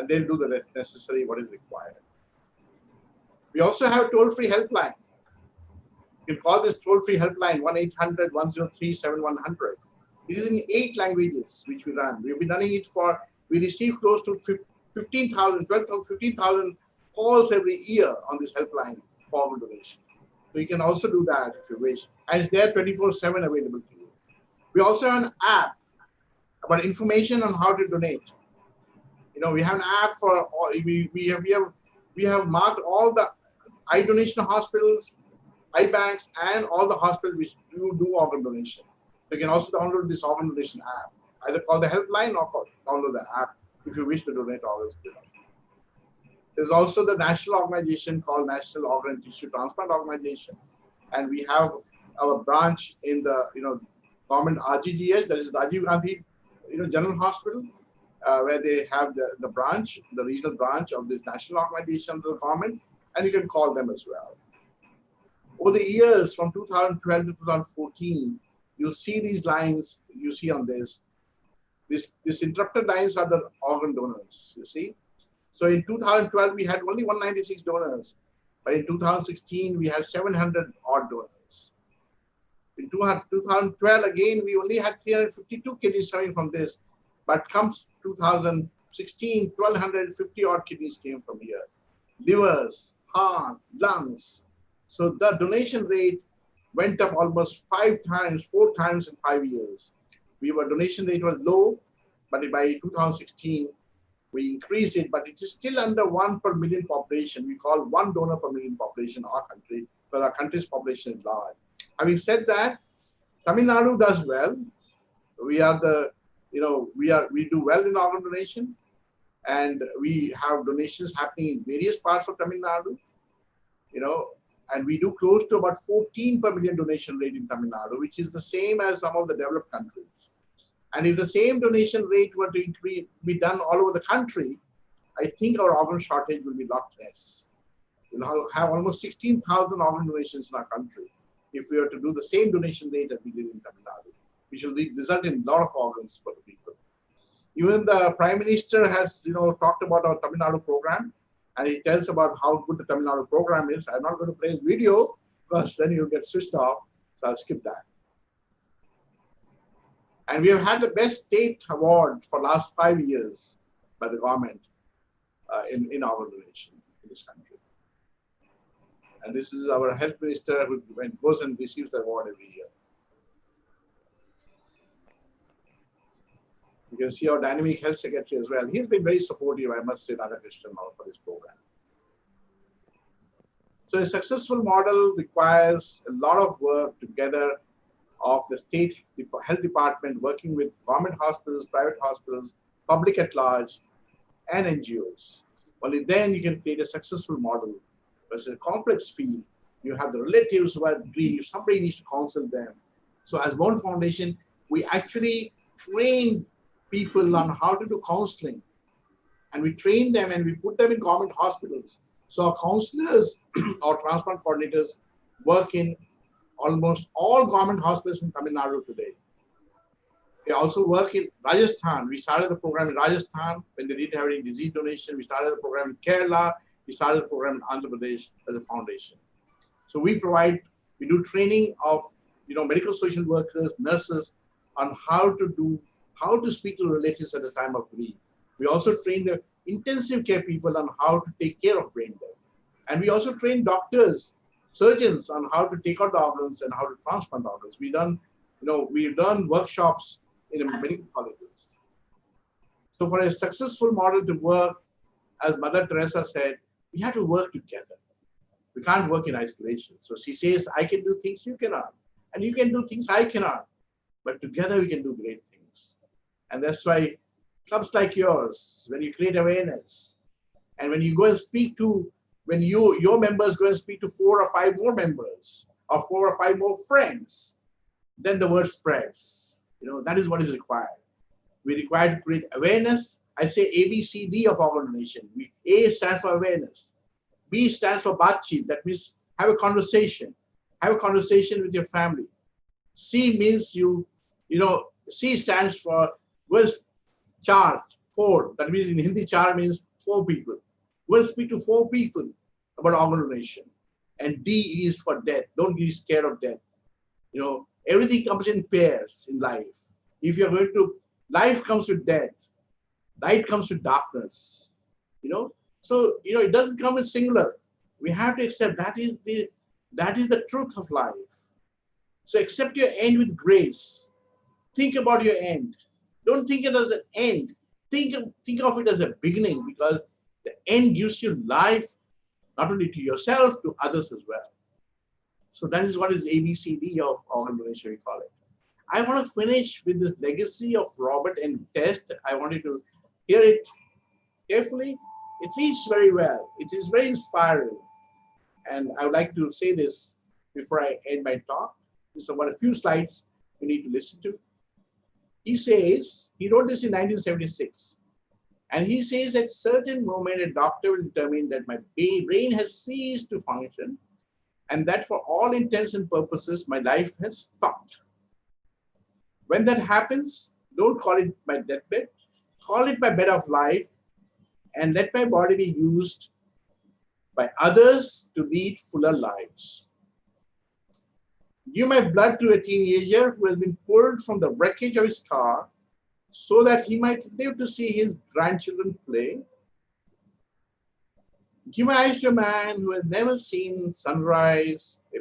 and they'll do the necessary what is required. We also have a toll-free helpline. You can call this toll-free helpline 1-800-103-7100. It is in 8 languages which we run. We've been running it we receive close to 15,000, 12,000, 15,000 calls every year on this helpline for organ donation. So you can also do that if you wish. And it's there 24/7 available to you. We also have an app about information on how to donate. We have an app for all, we have marked all the eye donation hospitals, eye banks, and all the hospitals which do organ donation. So you can also download this organ donation app. Either call the helpline or download the app if you wish to donate organs. There's also the national organization called National Organ and Tissue Transplant Organization, and we have our branch in the government RGGH, that is Rajiv Gandhi General Hospital, where they have the branch, the regional branch of this national organization of the government, and you can call them as well. Over the years from 2012 to 2014, you'll see these lines you see on this. These interrupted lines are the organ donors, you see. So in 2012, we had only 196 donors, but in 2016, we had 700 odd donors. In 2012, again, we only had 352 kidneys coming from this, but comes 2016, 1,250 odd kidneys came from here. Livers, heart, lungs. So the donation rate went up almost 4 times in 5 years. Our donation rate was low, but by 2016, we increased it, but it is still under 1 per million population. We call 1 donor per million population in our country, because our country's population is large. Having said that, Tamil Nadu does well. We do well in organ donation, and we have donations happening in various parts of Tamil Nadu, and we do close to about 14 per million donation rate in Tamil Nadu, which is the same as some of the developed countries. And if the same donation rate were to be done all over the country, I think our organ shortage will be a lot less. We'll have almost 16,000 organ donations in our country if we were to do the same donation rate that we did in Tamil Nadu, which will result in a lot of organs for the people. Even the Prime Minister has talked about our Tamil Nadu program, and he tells about how good the Tamil Nadu program is. I'm not going to play his video because then you'll get switched off, so I'll skip that. And we have had the best state award for last 5 years by the government in organ donation in this country. And this is our health minister who goes and receives the award every year. You can see our dynamic health secretary as well. He's been very supportive, I must say, Radhakrishnan, for this program. So a successful model requires a lot of work together of the state health department working with government hospitals, private hospitals, public at large, and NGOs. Only then you can create a successful model. It's a complex field. You have the relatives who are grieved, somebody needs to counsel them. So as Bone Foundation, we actually train people on how to do counseling. And we train them and we put them in government hospitals. So our counselors or transplant coordinators work in almost all government hospitals in Tamil Nadu today. They also work in Rajasthan. We started the program in Rajasthan when they didn't have any disease donation. We started the program in Kerala. We started the program in Andhra Pradesh as a foundation. So we do training of medical social workers, nurses on how to speak to relatives at the time of grief. We also train the intensive care people on how to take care of brain death. And we also train doctors, surgeons on how to take out the organs and how to transplant organs. We've done workshops in medical colleges. So for a successful model to work, as Mother Teresa said, we have to work together. We can't work in isolation. So she says, I can do things you cannot, and you can do things I cannot, but together we can do great things. And that's why clubs like yours, when you create awareness, and when you go and speak to, when your members go and speak to 4 or 5 more members, or 4 or 5 more friends, then the word spreads. That is what is required. We require to create awareness. I say ABCD of organ donation. A stands for awareness. B stands for Baatcheet. That means have a conversation. Have a conversation with your family. C means C stands for charge. Four, that means in Hindi, char means four people. Go and speak to four people about organ donation. And D is for death. Don't be scared of death. You know, everything comes in pairs in life. If you're going to, life comes with death, light comes with darkness. You know, so it doesn't come in singular. We have to accept that is the truth of life. So accept your end with grace. Think about your end. Don't think it as an end. Think of it as a beginning, because the end gives you life, not only to yourself, to others as well. So that is what is ABCD of organ donation, we call it. I want to finish with this legacy of Robert and Test. I want you to hear it carefully. It reads very well. It is very inspiring. And I would like to say this before I end my talk. This is about a few slides you need to listen to. He says, he wrote this in 1976. And he says at a certain moment, a doctor will determine that my brain has ceased to function, and that for all intents and purposes, my life has stopped. When that happens, don't call it my deathbed, call it my bed of life, and let my body be used by others to lead fuller lives. Give my blood to a teenager who has been pulled from the wreckage of his car so that he might live to see his grandchildren play. Give my eyes to a man who has never seen sunrise, a